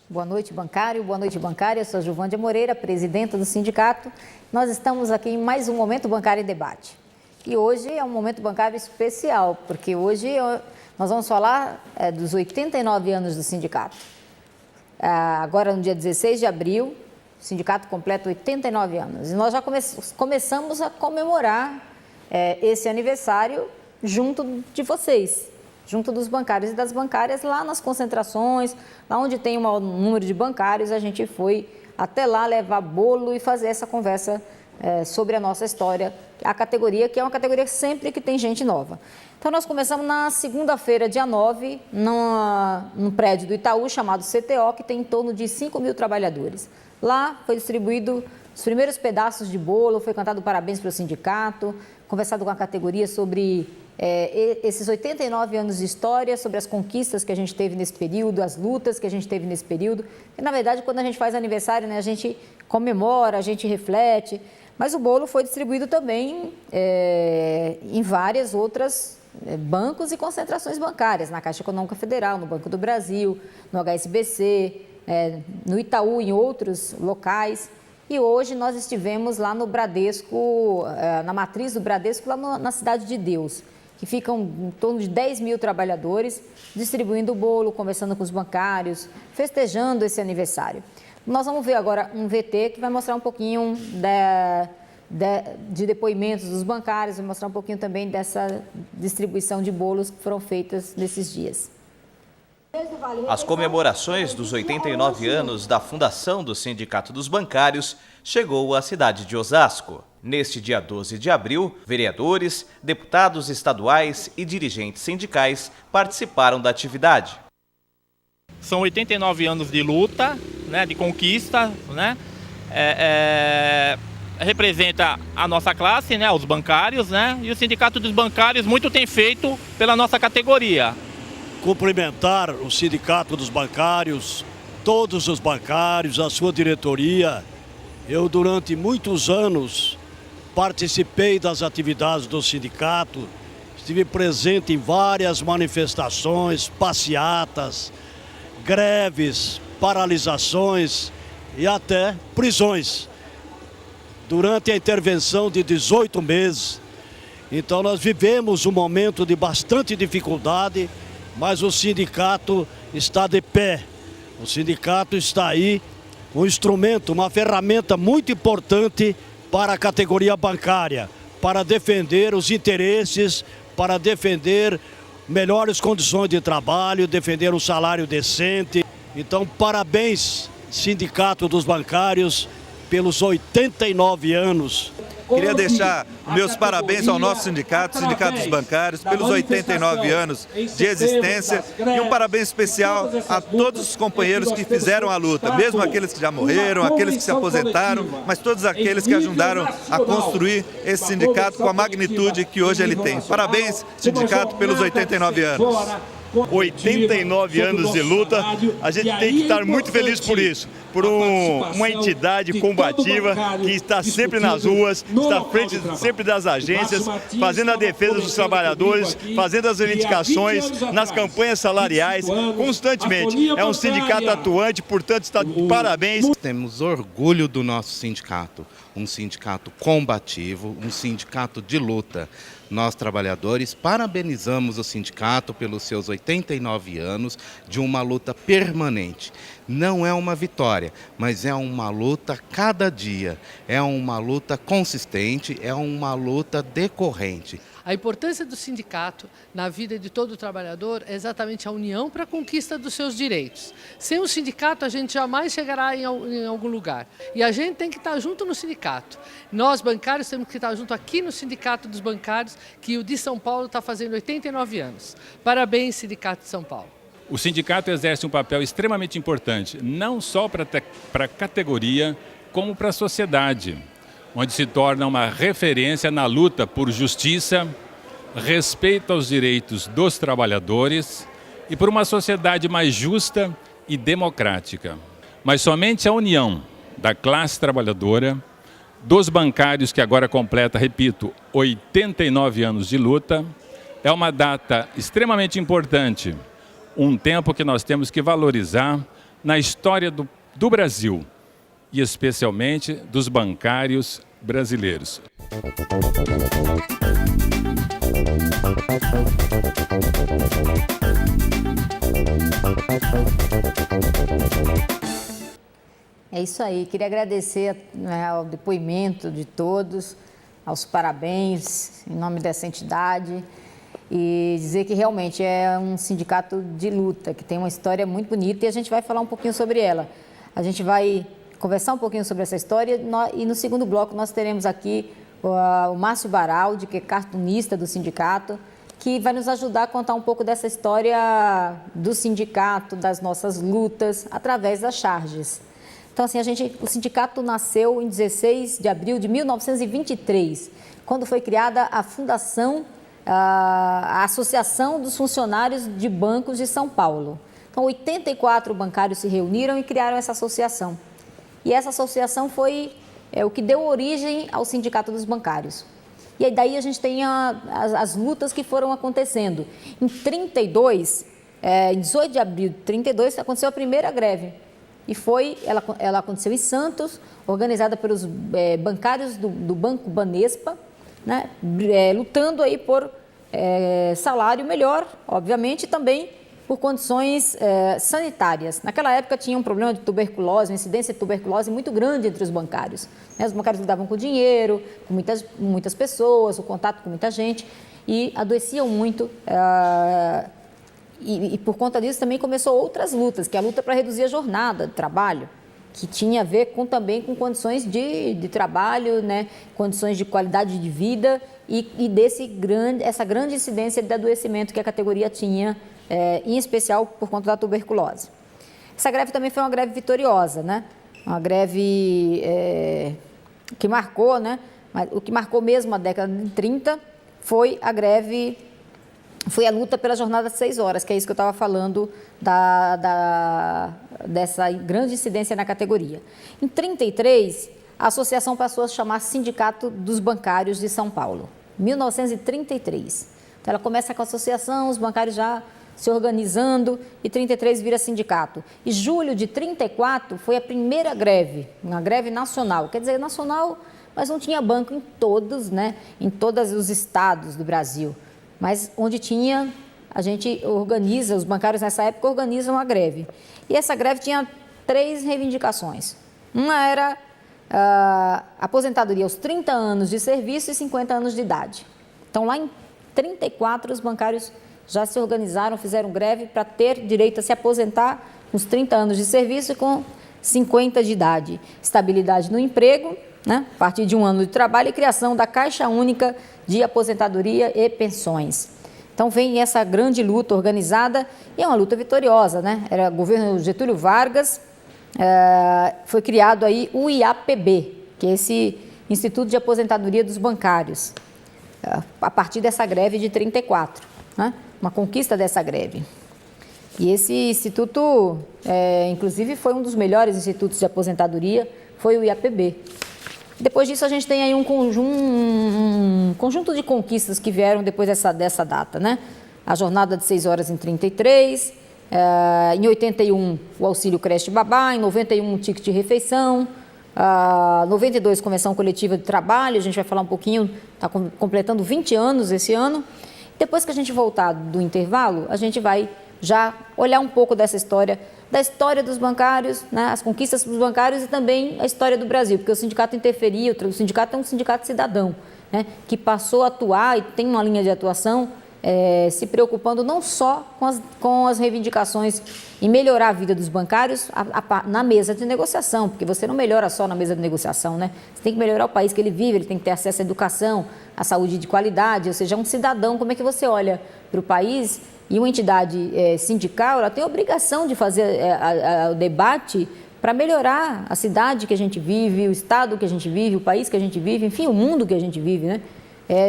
Boa noite, bancário. Boa noite, bancária. Eu sou Juvândia Moreira, presidenta do sindicato. Nós estamos aqui em mais um Momento Bancário em Debate. E hoje é um Momento Bancário especial, porque hoje nós vamos falar dos 89 anos do sindicato. Agora, no dia 16 de abril, o sindicato completa 89 anos. E nós já começamos a comemorar esse aniversário junto de vocês, junto dos bancários e das bancárias, lá nas concentrações, lá onde tem um maior número de bancários, a gente foi até lá levar bolo e fazer essa conversa sobre a nossa história, a categoria, que é uma categoria sempre que tem gente nova. Então, nós começamos na segunda-feira, dia 9, num prédio do Itaú, chamado CTO, que tem em torno de 5.000 trabalhadores. Lá foi distribuído os primeiros pedaços de bolo, foi cantado parabéns para o sindicato, conversado com a categoria sobre esses 89 anos de história, sobre as conquistas que a gente teve nesse período, as lutas que a gente teve nesse período. E, na verdade, quando a gente faz aniversário, né, a gente comemora, a gente reflete, mas o bolo foi distribuído também em várias outras bancos e concentrações bancárias, na Caixa Econômica Federal, no Banco do Brasil, no HSBC, no Itaú, em outros locais. E hoje nós estivemos lá no Bradesco, na matriz do Bradesco, lá na Cidade de Deus, que ficam em torno de 10.000 trabalhadores, distribuindo o bolo, conversando com os bancários, festejando esse aniversário. Nós vamos ver agora um VT que vai mostrar um pouquinho de depoimentos dos bancários, vai mostrar um pouquinho também dessa distribuição de bolos que foram feitas nesses dias. As comemorações dos 89 anos da fundação do Sindicato dos Bancários chegou à cidade de Osasco. Neste dia 12 de abril, vereadores, deputados estaduais e dirigentes sindicais participaram da atividade. São 89 anos de luta, né, de conquista, né? Representa a nossa classe, né, os bancários, né? E o Sindicato dos Bancários muito tem feito pela nossa categoria. Cumprimentar o Sindicato dos Bancários, todos os bancários, a sua diretoria. Eu, durante muitos anos, participei das atividades do sindicato, estive presente em várias manifestações, passeatas, greves, paralisações e até prisões. Durante a intervenção de 18 meses, então nós vivemos um momento de bastante dificuldade, mas o sindicato está de pé. O sindicato está aí, um instrumento, uma ferramenta muito importante para a categoria bancária, para defender os interesses, para defender melhores condições de trabalho, defender um salário decente. Então, parabéns, Sindicato dos Bancários, pelos 89 anos. Queria deixar meus parabéns ao nosso sindicato, Sindicato dos Bancários, pelos 89 anos de existência e um parabéns especial a todos os companheiros que fizeram a luta, mesmo aqueles que já morreram, aqueles que se aposentaram, mas todos aqueles que ajudaram a construir esse sindicato com a magnitude que hoje ele tem. Parabéns, sindicato, pelos 89 anos. 89 anos de luta, a gente tem que estar muito feliz por isso, por uma entidade combativa que está sempre nas ruas, está à frente sempre das agências, fazendo a defesa dos trabalhadores, fazendo as reivindicações nas campanhas salariais, constantemente. É um sindicato atuante, portanto está de parabéns. Temos orgulho do nosso sindicato, um sindicato combativo, um sindicato de luta. Nós, trabalhadores, parabenizamos o sindicato pelos seus 89 anos de uma luta permanente. Não é uma vitória, mas é uma luta cada dia, é uma luta consistente, é uma luta decorrente. A importância do sindicato na vida de todo trabalhador é exatamente a união para a conquista dos seus direitos. Sem o sindicato, a gente jamais chegará em algum lugar. E a gente tem que estar junto no sindicato. Nós, bancários, temos que estar junto aqui no Sindicato dos Bancários, que o de São Paulo está fazendo 89 anos. Parabéns, Sindicato de São Paulo. O sindicato exerce um papel extremamente importante, não só para a categoria, como para a sociedade, onde se torna uma referência na luta por justiça, respeito aos direitos dos trabalhadores e por uma sociedade mais justa e democrática. Mas somente a união da classe trabalhadora dos bancários, que agora completa, repito, 89 anos de luta. É uma data extremamente importante, um tempo que nós temos que valorizar na história do Brasil e especialmente dos bancários brasileiros. É isso aí, queria agradecer, né, ao depoimento de todos, aos parabéns em nome dessa entidade e dizer que realmente é um sindicato de luta, que tem uma história muito bonita e a gente vai falar um pouquinho sobre ela. A gente vai conversar um pouquinho sobre essa história e no segundo bloco nós teremos aqui o Márcio Baraldi, que é cartunista do sindicato, que vai nos ajudar a contar um pouco dessa história do sindicato, das nossas lutas, através das charges. Então, assim, o sindicato nasceu em 16 de abril de 1923, quando foi criada a fundação, a Associação dos Funcionários de Bancos de São Paulo. Então, 84 bancários se reuniram e criaram essa associação. E essa associação foi o que deu origem ao Sindicato dos Bancários. E aí daí a gente tem as lutas que foram acontecendo. Em 32, em 18 de abril de 32, aconteceu a primeira greve. E ela aconteceu em Santos, organizada pelos bancários do Banco Banespa, né, lutando aí por salário melhor, obviamente, e também por condições sanitárias. Naquela época tinha um problema de tuberculose, uma incidência de tuberculose muito grande entre os bancários. Né? Os bancários lidavam com dinheiro, com muitas pessoas, o contato com muita gente, e adoeciam muito. E por conta disso também começou outras lutas, que é a luta para reduzir a jornada de trabalho, que tinha a ver também com condições de trabalho, né, condições de qualidade de vida e essa grande incidência de adoecimento que a categoria tinha, em especial por conta da tuberculose. Essa greve também foi uma greve vitoriosa, né? Uma greve que marcou, né? Mas o que marcou mesmo a década de 30 foi a greve. Foi a luta pela jornada de 6 horas, que é isso que eu estava falando dessa grande incidência na categoria. Em 33, a associação passou a se chamar Sindicato dos Bancários de São Paulo, 1933. Então, ela começa com a associação, os bancários já se organizando, e 33 vira sindicato. E julho de 34 foi a primeira greve, uma greve nacional, quer dizer, nacional, mas não tinha banco em todos, né, em todos os estados do Brasil. Mas onde tinha, a gente organiza, os bancários nessa época organizam a greve. E essa greve tinha 3 reivindicações. Uma era a aposentadoria aos 30 anos de serviço e 50 anos de idade. Então, lá em 34, os bancários já se organizaram, fizeram greve para ter direito a se aposentar com os 30 anos de serviço e com 50 de idade. Estabilidade no emprego, né, a partir de 1 ano de trabalho e criação da Caixa Única de Aposentadoria e Pensões. Então vem essa grande luta organizada e é uma luta vitoriosa, né? Era o governo Getúlio Vargas, foi criado aí o IAPB, que é esse Instituto de Aposentadoria dos Bancários, a partir dessa greve de 34, né? Uma conquista dessa greve. E esse instituto, inclusive, foi um dos melhores institutos de aposentadoria, foi o IAPB. Depois disso, a gente tem aí um conjunto de conquistas que vieram depois dessa data, né? A jornada de 6 horas em 33, em 81, o auxílio creche babá, em 91, o ticket de refeição, 92, convenção coletiva de trabalho, a gente vai falar um pouquinho, está completando 20 anos esse ano. Depois que a gente voltar do intervalo, a gente vai já olhar um pouco dessa história, da história dos bancários, né, as conquistas dos bancários e também a história do Brasil, porque o sindicato interferia, o sindicato é um sindicato cidadão, né, que passou a atuar e tem uma linha de atuação se preocupando não só com as reivindicações em melhorar a vida dos bancários na mesa de negociação, porque você não melhora só na mesa de negociação, né? Você tem que melhorar o país que ele vive, ele tem que ter acesso à educação, à saúde de qualidade, ou seja, um cidadão, como é que você olha para o país? E uma entidade sindical, ela tem a obrigação de fazer o debate para melhorar a cidade que a gente vive, o estado que a gente vive, o país que a gente vive, enfim, o mundo que a gente vive, né?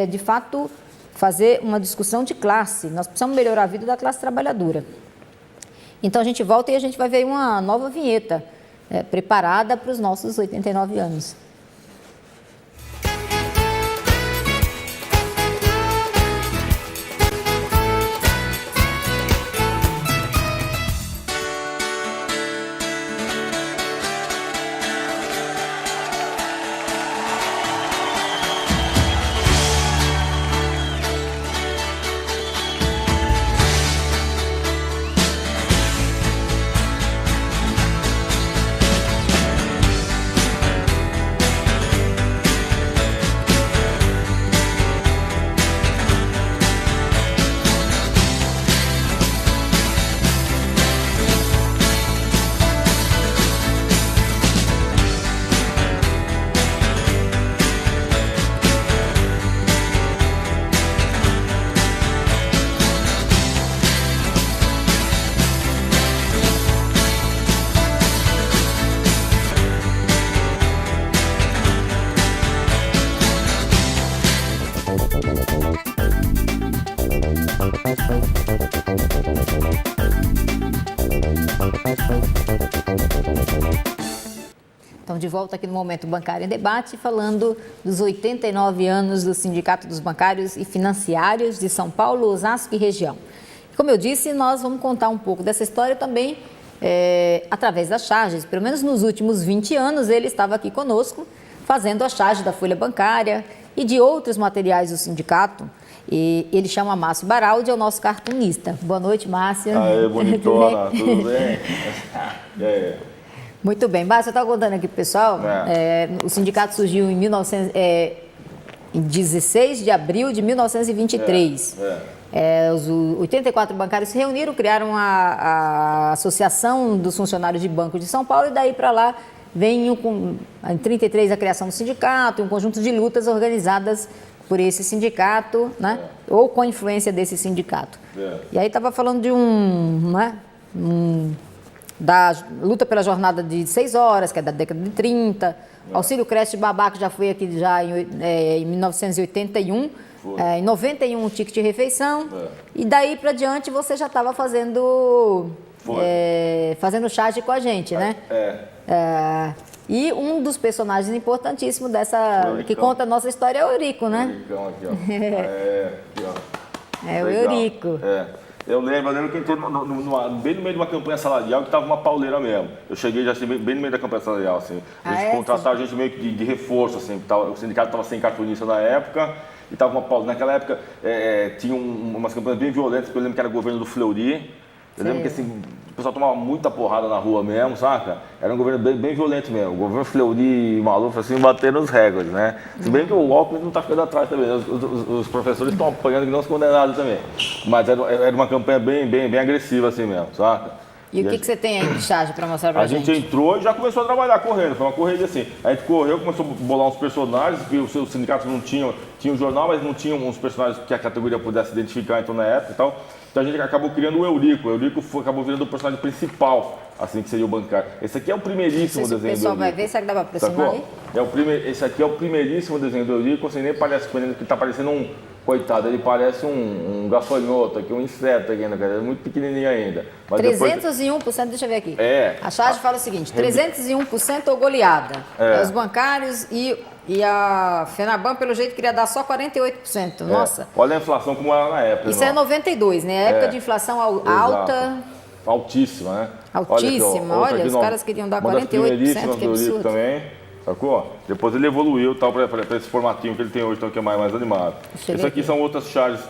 De fato, fazer uma discussão de classe. Nós precisamos melhorar a vida da classe trabalhadora. Então, a gente volta e a gente vai ver uma nova vinheta preparada para os nossos 89 anos. Então, de volta aqui no Momento Bancário em Debate, falando dos 89 anos do Sindicato dos Bancários e Financiários de São Paulo, Osasco e região. Como eu disse, nós vamos contar um pouco dessa história também através das charges. Pelo menos nos últimos 20 anos, ele estava aqui conosco, fazendo a charge da folha bancária e de outros materiais do sindicato. E ele chama Márcio Baraldi, é o nosso cartunista. Boa noite, Márcio. Aê, bonitona, tudo bem? E aí? Muito bem. Márcio, eu estava contando aqui para o pessoal, o sindicato surgiu em 16 de abril de 1923. Os 84 bancários se reuniram, criaram a Associação dos Funcionários de Banco de São Paulo e daí para lá vem, em 33, a criação do sindicato, um conjunto de lutas organizadas por esse sindicato, né? Ou com a influência desse sindicato. E aí estava falando de da luta pela jornada de 6 horas, que é da década de 30, auxílio creche babá, que já foi aqui já em 1981, em 91 o ticket de refeição, e daí para diante você já estava fazendo charge com a gente, né? E um dos personagens importantíssimos que conta a nossa história é o Eurico, né? Euricão aqui, ó. Aqui, ó. É o Eurico. Eu lembro que entrei bem no meio de uma campanha salarial que estava uma pauleira mesmo. Eu cheguei já bem no meio da campanha salarial, assim. Eles contrataram a gente meio que de reforço, assim. O sindicato estava sem cartunista na época e estava uma pauleira. Naquela época tinha umas campanhas bem violentas, porque eu lembro que era o governo do Fleury. Eu lembro que assim, o pessoal tomava muita porrada na rua mesmo, saca? Era um governo bem violento mesmo. O governo Fleury e Maluf, assim, bateram os recordes, né? Se bem que o Alckmin não tá ficando atrás também. Os professores estão apanhando que não os condenados também. Mas era uma campanha bem agressiva, assim mesmo, saca? E o que você tem aí de charge para mostrar pra gente? A gente entrou e já começou a trabalhar correndo. Foi uma corrida assim. A gente correu, começou a bolar uns personagens, que os sindicatos não tinham o jornal, mas não tinham uns personagens que a categoria pudesse identificar, então, na época e tal. Então a gente acabou criando o Eurico. O Eurico acabou virando o personagem principal, assim, que seria o bancário. Esse aqui é o primeiríssimo desenho do Eurico. O pessoal vai ver, será que dá para aproximar aí? Esse aqui é o primeiríssimo desenho do Eurico, assim, nem parece que está parecendo um... Coitado, ele parece um gafanhoto aqui, um inseto aqui, né, cara? É muito pequenininho ainda. Mas 301%, deixa eu ver aqui. A charge fala o seguinte, 301% ou goleada. Os bancários e a FENABAN, pelo jeito, queria dar só 48%. Nossa. Olha a inflação como era na época. Isso é 92, né? A época de inflação alta. Altíssima, né? Altíssima. Olha, os caras queriam dar 48%, que absurdo. Também. Sacou? Depois ele evoluiu para esse formatinho que ele tem hoje, então, que é mais animado. Isso aqui são outras charges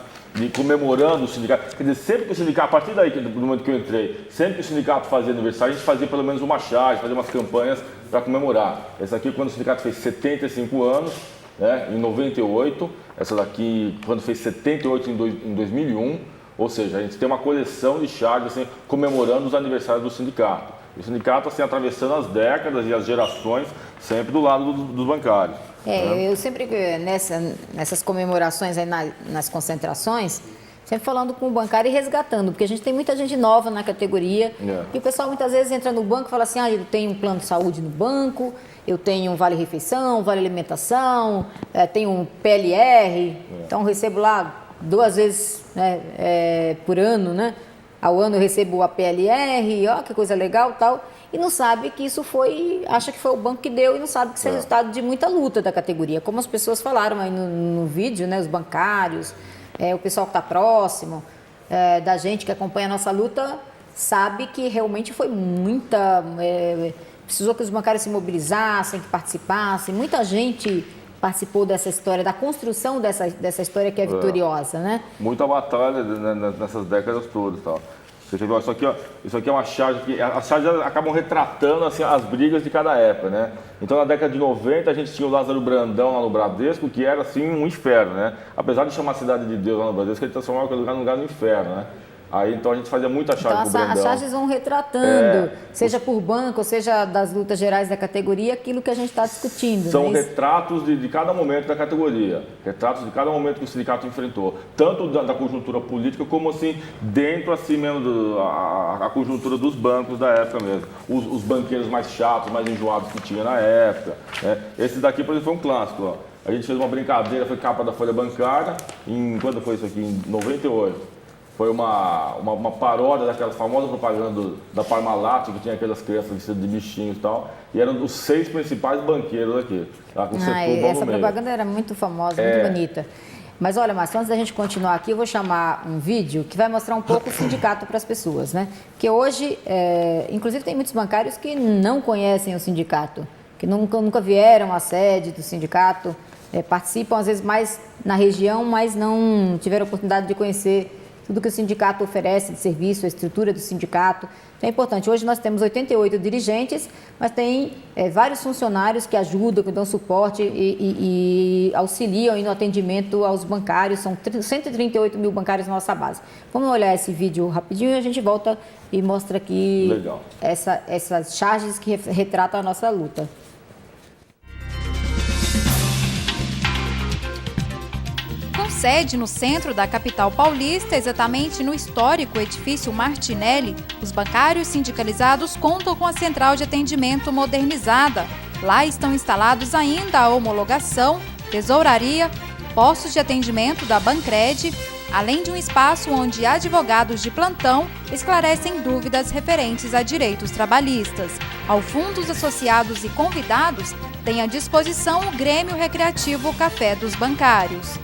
comemorando o sindicato. Quer dizer, sempre que o sindicato, a partir daí, do momento que eu entrei, sempre que o sindicato fazia aniversário, a gente fazia pelo menos uma charge, fazia umas campanhas para comemorar. Essa aqui, quando o sindicato fez 75 anos, né, em 98. Essa daqui, quando fez 78 em 2001. Ou seja, a gente tem uma coleção de charges assim, comemorando os aniversários do sindicato. O sindicato, assim, atravessando as décadas e as gerações, sempre do lado dos bancários. Eu sempre, nessas comemorações, aí nas concentrações, sempre falando com o bancário e resgatando, porque a gente tem muita gente nova na categoria, e o pessoal muitas vezes entra no banco e fala assim, eu tenho um plano de saúde no banco, eu tenho um vale-refeição, vale-alimentação, tenho um PLR, então recebo lá 2 vezes por ano, né? Ao ano eu recebo a PLR, que coisa legal tal, e não sabe que isso acha que foi o banco que deu e não sabe que isso é resultado de muita luta da categoria. Como as pessoas falaram aí no vídeo, né, os bancários, o pessoal que está próximo da gente, que acompanha a nossa luta, sabe que realmente foi precisou que os bancários se mobilizassem, que participassem, muita gente participou dessa história, da construção dessa história que é vitoriosa, né? Muita batalha nessas décadas todas, tal. Isso aqui é uma charge que as charges acabam retratando assim, as brigas de cada época, né? Então na década de 90 a gente tinha o Lázaro Brandão lá no Bradesco, que era assim um inferno, né? Apesar de chamar a Cidade de Deus lá no Bradesco, ele transformava aquele lugar num lugar no inferno, né? Aí então a gente fazia muita charge então, com o Brandão. As charges vão retratando, seja por banco, seja das lutas gerais da categoria, aquilo que a gente está discutindo. São retratos de cada momento da categoria, retratos de cada momento que o sindicato enfrentou, tanto da conjuntura política como assim, dentro assim mesmo, a conjuntura dos bancos da época mesmo. Os banqueiros mais chatos, mais enjoados que tinha na época. Né? Esse daqui, por exemplo, foi um clássico. Ó. A gente fez uma brincadeira, foi capa da Folha Bancária, quando foi isso aqui? Em 98. Foi uma paródia daquela famosa propaganda da Parmalat, que tinha aquelas crianças vestidas de bichinhos e tal. E eram os 6 principais banqueiros aqui. Tá, com essa propaganda era muito famosa, muito bonita. Mas olha, Márcio, antes da gente continuar aqui, eu vou chamar um vídeo que vai mostrar um pouco o sindicato para as pessoas, né? Porque hoje, inclusive, tem muitos bancários que não conhecem o sindicato, que nunca vieram à sede do sindicato, participam às vezes mais na região, mas não tiveram oportunidade de conhecer tudo que o sindicato oferece de serviço, a estrutura do sindicato. Então é importante. Hoje nós temos 88 dirigentes, mas tem vários funcionários que ajudam, que dão suporte e auxiliam no atendimento aos bancários. São 138 mil bancários na nossa base. Vamos olhar esse vídeo rapidinho e a gente volta e mostra aqui essas charges que retratam a nossa luta. Com sede no centro da capital paulista, exatamente no histórico edifício Martinelli, os bancários sindicalizados contam com a central de atendimento modernizada. Lá estão instalados ainda a homologação, tesouraria, postos de atendimento da Bancred, além de um espaço onde advogados de plantão esclarecem dúvidas referentes a direitos trabalhistas. Ao fundo, os associados e convidados têm à disposição o Grêmio Recreativo Café dos Bancários.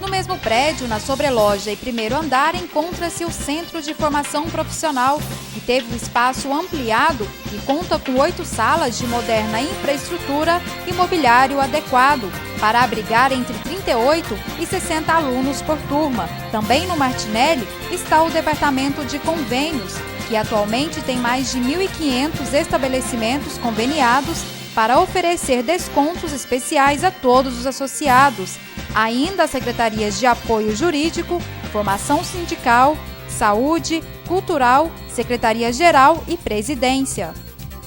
No mesmo prédio, na sobreloja e primeiro andar, encontra-se o Centro de Formação Profissional, que teve o espaço ampliado e conta com 8 salas de moderna infraestrutura e mobiliário adequado para abrigar entre 38 e 60 alunos por turma. Também no Martinelli está o Departamento de Convênios, que atualmente tem mais de 1.500 estabelecimentos conveniados para oferecer descontos especiais a todos os associados. Ainda as secretarias de apoio jurídico, formação sindical, saúde, cultural, secretaria-geral e presidência.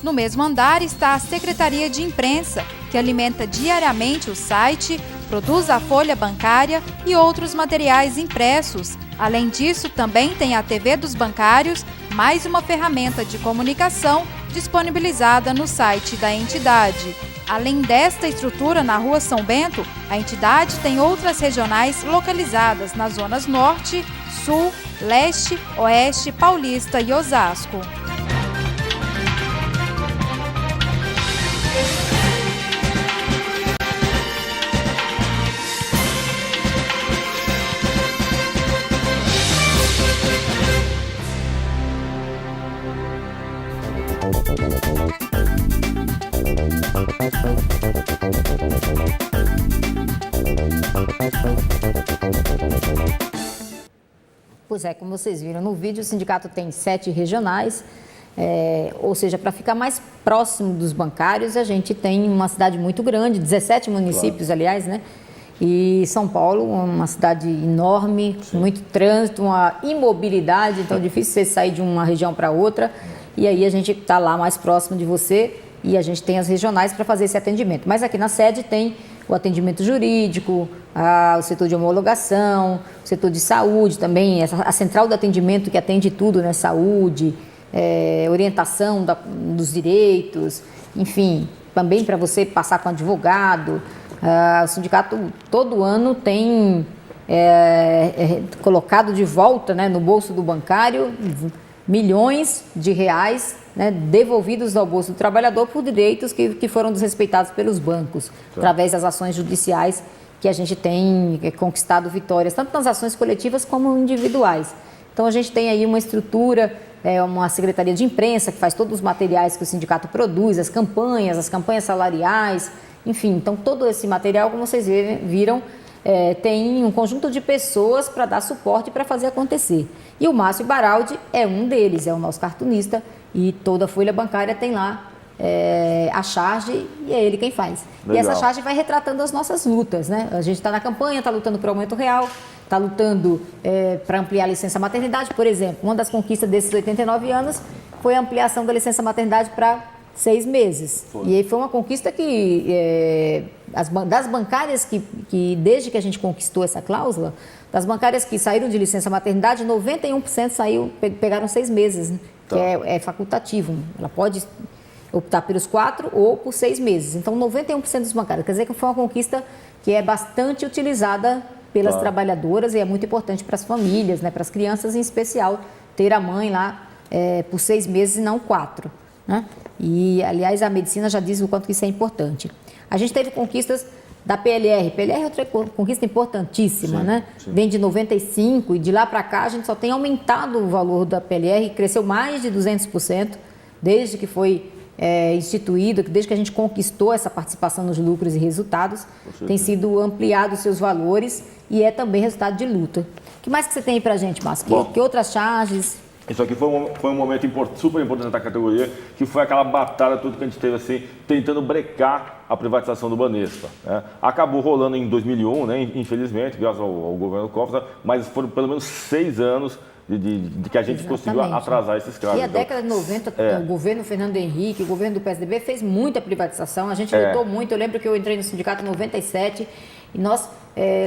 No mesmo andar está a Secretaria de Imprensa, que alimenta diariamente o site, produz a folha bancária e outros materiais impressos. Além disso, também tem a TV dos bancários, mais uma ferramenta de comunicação disponibilizada no site da entidade. Além desta estrutura na Rua São Bento, a entidade tem outras regionais localizadas nas zonas Norte, Sul, Leste, Oeste, Paulista e Osasco. Pois é, como vocês viram no vídeo, o sindicato tem 7 regionais, ou seja, para ficar mais próximo dos bancários, a gente tem uma cidade muito grande, 17 municípios, aliás, né? E São Paulo, uma cidade enorme, muito trânsito, uma imobilidade, então é difícil você sair de uma região para outra. E aí a gente está lá mais próximo de você e a gente tem as regionais para fazer esse atendimento. Mas aqui na sede tem o atendimento jurídico, o setor de homologação, o setor de saúde também, a central do atendimento que atende tudo, né? Saúde, orientação dos direitos, enfim, também para você passar com advogado. O sindicato todo ano tem colocado de volta, né, no bolso do bancário milhões de reais, né, devolvidos ao bolso do trabalhador por direitos que foram desrespeitados pelos bancos, através das ações judiciais que a gente tem conquistado vitórias, tanto nas ações coletivas como individuais. Então a gente tem aí uma estrutura, uma secretaria de imprensa que faz todos os materiais que o sindicato produz, as campanhas salariais, enfim, então todo esse material, como vocês viram, tem um conjunto de pessoas para dar suporte para fazer acontecer. E o Márcio Baraldi é um deles, é o nosso cartunista, e toda a folha bancária tem lá a charge e é ele quem faz. Legal. E essa charge vai retratando as nossas lutas, né? A gente está na campanha, está lutando por aumento real, está lutando para ampliar a licença maternidade, por exemplo. Uma das conquistas desses 89 anos foi a ampliação da licença maternidade para 6 meses. E aí foi uma conquista que, das bancárias que, desde que a gente conquistou essa cláusula, das bancárias que saíram de licença maternidade, 91% pegaram 6 meses, né? Que é facultativo. Ela pode optar pelos 4 ou por 6 meses. Então, 91% dos bancários. Quer dizer que foi uma conquista que é bastante utilizada pelas trabalhadoras e é muito importante para as famílias, né? Para as crianças em especial, ter a mãe lá por 6 meses e não 4. Né? E, aliás, a medicina já diz o quanto que isso é importante. A gente teve conquistas da PLR. PLR é outra conquista importantíssima, sim, né? Sim. Vem de 95 e de lá para cá a gente só tem aumentado o valor da PLR, cresceu mais de 200% desde que foi instituído, desde que a gente conquistou essa participação nos lucros e resultados, tem sido ampliado os seus valores e é também resultado de luta. O que mais que você tem aí para a gente, Márcio? Que outras charges? Isso aqui foi um momento super importante da categoria, que foi aquela batalha tudo que a gente teve assim, tentando brecar a privatização do Banespa. Né? Acabou rolando em 2001, né? Infelizmente, graças ao governo Covas, mas foram pelo menos 6 anos de que a gente conseguiu atrasar esses casos. E a década de 90, o governo Fernando Henrique, o governo do PSDB fez muita privatização, a gente lutou muito. Eu lembro que eu entrei no sindicato em 97 e nós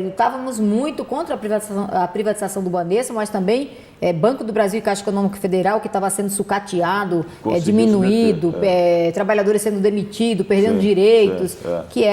lutávamos muito contra a privatização do Banespa, mas também Banco do Brasil e Caixa Econômica Federal, que estava sendo sucateado, diminuído, trabalhadores sendo demitidos, perdendo direitos, que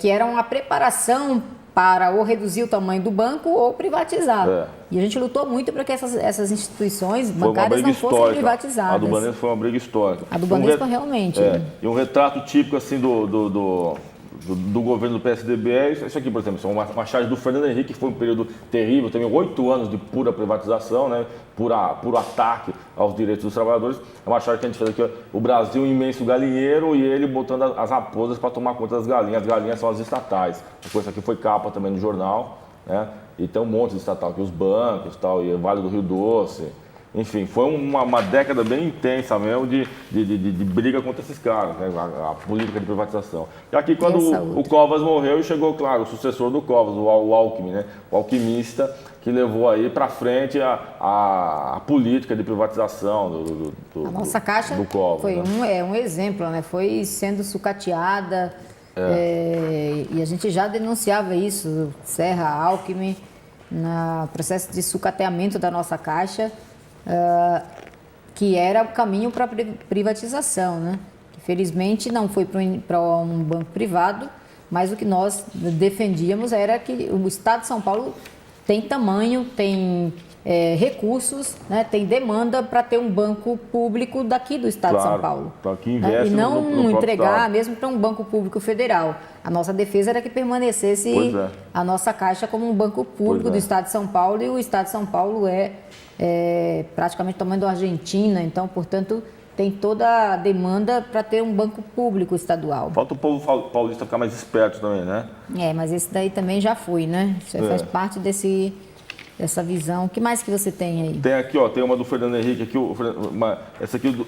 era uma preparação para ou reduzir o tamanho do banco ou privatizar. E a gente lutou muito para que essas instituições bancárias não fossem privatizadas. A do Banespa foi uma briga histórica. A do Banespa realmente. E um retrato típico assim do governo do PSDB é isso aqui, por exemplo, uma charge do Fernando Henrique, que foi um período terrível, também 8 anos de pura privatização, né, puro ataque aos direitos dos trabalhadores. É uma charge que a gente fez aqui, ó, o Brasil um imenso galinheiro e ele botando as raposas para tomar conta das galinhas. As galinhas são as estatais. Isso aqui foi capa também no jornal, né, e tem um monte de estatal aqui, os bancos tal, e o Vale do Rio Doce. Enfim, foi uma década bem intensa mesmo de briga contra esses caras, né? A política de privatização. E aqui quando o Covas morreu, chegou, claro, o sucessor do Covas, o Alckmin, né? O alquimista que levou aí para frente a política de privatização a nossa Caixa do Covas. Foi um exemplo, né? Foi sendo sucateada e a gente já denunciava isso, Serra, Alckmin, no processo de sucateamento da nossa Caixa. Que era o caminho para a privatização, né? Que felizmente não foi para um banco privado, mas o que nós defendíamos era que o Estado de São Paulo tem tamanho, tem recursos, né? Tem demanda para ter um banco público daqui do Estado de São Paulo. Que investe e não no entregar Estado. Mesmo para um banco público federal. A nossa defesa era que permanecesse a nossa Caixa como um banco público do Estado de São Paulo, e o Estado de São Paulo é praticamente do tamanho da Argentina, então, portanto, tem toda a demanda para ter um banco público estadual. Falta o povo paulista ficar mais esperto também, né? Mas esse daí também já foi, né? Isso faz parte dessa visão. O que mais que você tem aí? Tem aqui, ó, tem uma do Fernando Henrique aqui,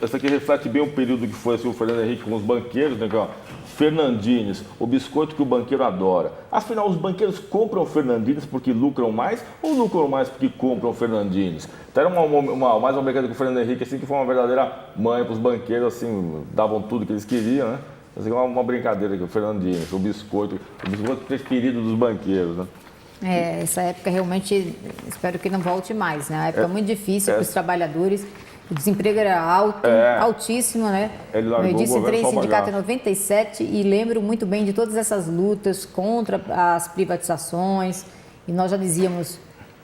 essa aqui reflete bem o período que foi assim, o Fernando Henrique com os banqueiros, né? Aqui, ó, Fernandines, o biscoito que o banqueiro adora. Afinal, os banqueiros compram Fernandines porque lucram mais ou lucram mais porque compram Fernandines? Então era mais uma brincadeira com o Fernando Henrique, assim, que foi uma verdadeira mãe para os banqueiros, assim, davam tudo que eles queriam, né? Assim, uma brincadeira aqui, o Fernandines, o biscoito preferido dos banqueiros, né? Essa época realmente, espero que não volte mais, né? Uma época muito difícil para os trabalhadores. O desemprego era altíssimo, né? Eu disse, entrei em sindicato em 97 e lembro muito bem de todas essas lutas contra as privatizações. E nós já dizíamos,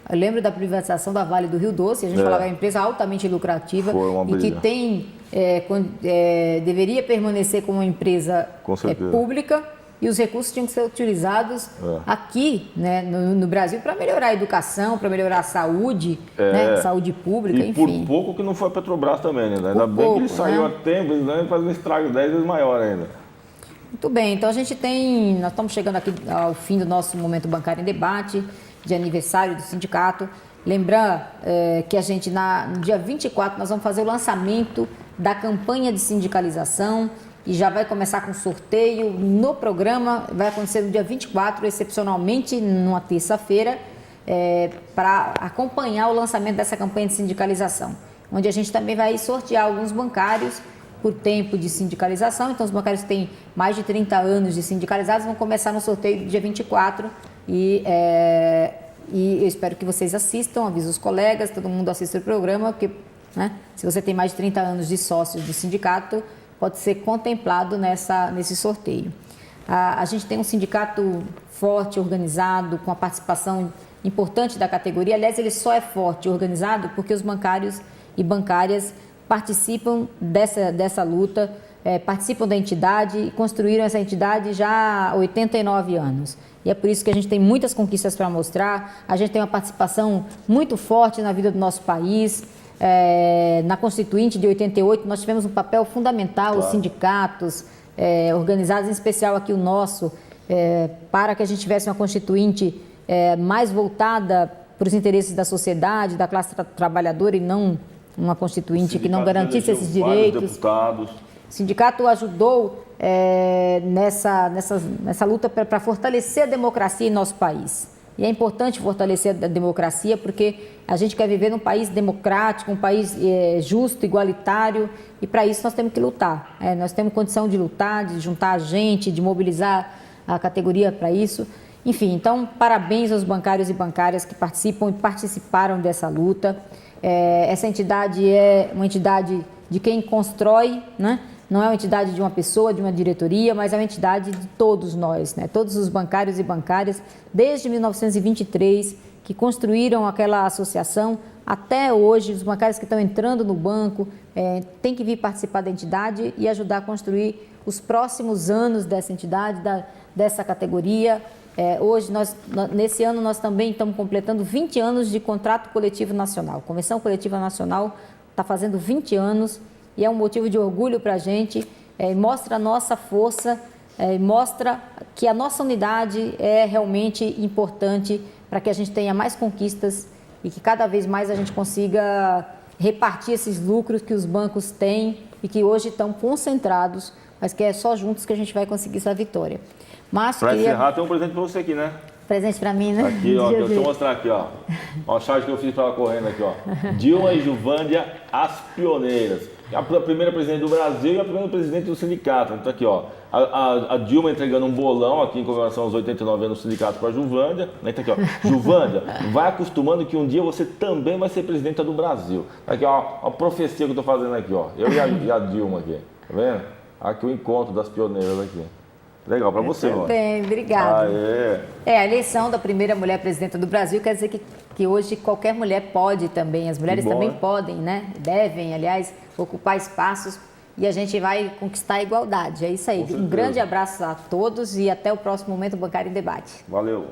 eu lembro da privatização da Vale do Rio Doce, a gente falava que é uma empresa altamente lucrativa e que tem, deveria permanecer como uma empresa pública. E os recursos tinham que ser utilizados aqui, né, no Brasil, para melhorar a educação, para melhorar a saúde, né, saúde pública, enfim. E por pouco que não foi a Petrobras também, né? Ainda bem que ele saiu a tempo, né, faz um estrago 10 vezes maior ainda. Muito bem, então nós estamos chegando aqui ao fim do nosso Momento Bancário em Debate, de aniversário do sindicato. Lembrando que a gente, no dia 24, nós vamos fazer o lançamento da campanha de sindicalização. e já vai começar com sorteio no programa. Vai acontecer no dia 24, excepcionalmente, numa terça-feira, para acompanhar o lançamento dessa campanha de sindicalização, onde a gente também vai sortear alguns bancários por tempo de sindicalização. Então, os bancários que têm mais de 30 anos de sindicalizados vão começar no sorteio do dia 24 e eu espero que vocês assistam, avise os colegas, todo mundo assista o programa, porque, né, se você tem mais de 30 anos de sócios do sindicato, pode ser contemplado nesse sorteio. A gente tem um sindicato forte, organizado, com a participação importante da categoria. Aliás, ele só é forte e organizado porque os bancários e bancárias participam dessa luta, participam da entidade e construíram essa entidade já há 89 anos. E é por isso que a gente tem muitas conquistas para mostrar. A gente tem uma participação muito forte na vida do nosso país. Na Constituinte de 88, nós tivemos um papel fundamental, claro, os sindicatos organizados, em especial aqui o nosso, para que a gente tivesse uma Constituinte mais voltada para os interesses da sociedade, da classe trabalhadora, e não uma Constituinte que não garantisse esses direitos. O sindicato ajudou nessa luta para fortalecer a democracia em nosso país. E é importante fortalecer a democracia porque a gente quer viver num país democrático, um país justo, igualitário, e para isso nós temos que lutar. Nós temos condição de lutar, de juntar a gente, de mobilizar a categoria para isso. Enfim, então, parabéns aos bancários e bancárias que participam e participaram dessa luta. Essa entidade é uma entidade de quem constrói, né? Não é uma entidade de uma pessoa, de uma diretoria, mas é uma entidade de todos nós, né? Todos os bancários e bancárias, desde 1923, que construíram aquela associação, até hoje, os bancários que estão entrando no banco têm que vir participar da entidade e ajudar a construir os próximos anos dessa entidade, dessa categoria. Hoje, nesse ano, nós também estamos completando 20 anos de contrato coletivo nacional. A Convenção Coletiva Nacional está fazendo 20 anos e é um motivo de orgulho para a gente, mostra a nossa força, mostra que a nossa unidade é realmente importante para que a gente tenha mais conquistas e que cada vez mais a gente consiga repartir esses lucros que os bancos têm e que hoje estão concentrados, mas que é só juntos que a gente vai conseguir essa vitória. Para encerrar, tem um presente para você aqui, né? Presente para mim, né? Aqui, ó, deixa eu mostrar aqui, ó. Ó, a charge que eu fiz para ela correndo aqui, ó. Dilma e Juvândia, as pioneiras. A primeira presidente do Brasil e a primeira presidente do sindicato. Então aqui, ó, a Dilma entregando um bolão aqui em comemoração aos 89 anos do sindicato para a Juvândia. Então aqui, ó, Juvândia, vai acostumando que um dia você também vai ser presidenta do Brasil. Aqui, ó, a profecia que eu tô fazendo aqui, ó. Eu e a Dilma aqui, tá vendo? Aqui o encontro das pioneiras aqui. Legal para você, mano. Bem, obrigada. A eleição da primeira mulher presidenta do Brasil quer dizer que hoje qualquer mulher pode também, as mulheres também podem, né? Devem, aliás, ocupar espaços e a gente vai conquistar a igualdade. É isso aí. Um grande abraço a todos e até o próximo Momento Bancário em Debate. Valeu.